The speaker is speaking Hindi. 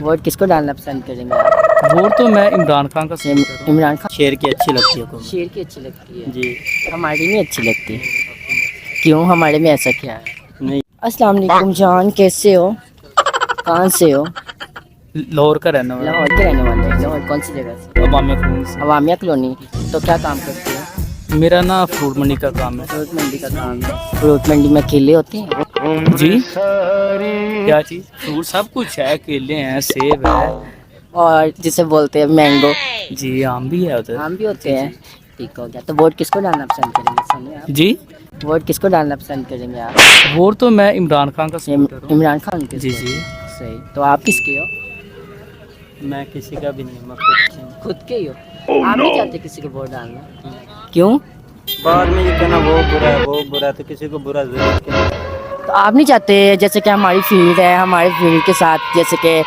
वोट किसको डालना पसंद करेंगे आप? वोट तो मैं इमरान खान का सेम करूँ। इमरान खान। शेर की अच्छी लगती है हुकूमत। शेर की अच्छी लगती है जी हमारी नहीं अच्छी लगती। क्यों हमारे में ऐसा क्या है? नहीं। अस्सलाम वालेकुम जान, कैसे हो? कहाँ से हो? लाहौर का रहने वाला लाहौर के रहने वाले हैं। लाहौर कौन सी जगह से? अवामी कॉलोनी से। अवामिया कॉलोनी। तो क्या काम करते हो? मेरा ना फ्रूट मंडी का काम है। फ्रूट मंडी का काम है। फ्रूट मंडी में केले होते हैं? जी क्या चीज़? फ्रूट सब कुछ है, केले हैं, सेब है, और जिसे बोलते हैं मैंगो। जी आम भी है उधर। आम भी होते हैं। ठीक हो गया। तो वोट किसको डालना पसंद करेंगे? सुनिए आप। जी वोट किसको डालना पसंद करेंगे आप? वोट तो मैं इमरान खान का सेम करूँ। इमरान खान के? जी जी। सही। तो आप किसके हो? मैं किसी का भी नहीं, मैं खुद की हूँ। खुद के ही हो? आप नहीं चाहते किसी को वोट डालना? क्यों? बाद में ये कहना वो बुरा है वो बुरा है, तो किसी को बुरा जरूर क्यों? तो आप नहीं चाहते जैसे कि हमारी फील्ड है, हमारी फील्ड के साथ जैसे कि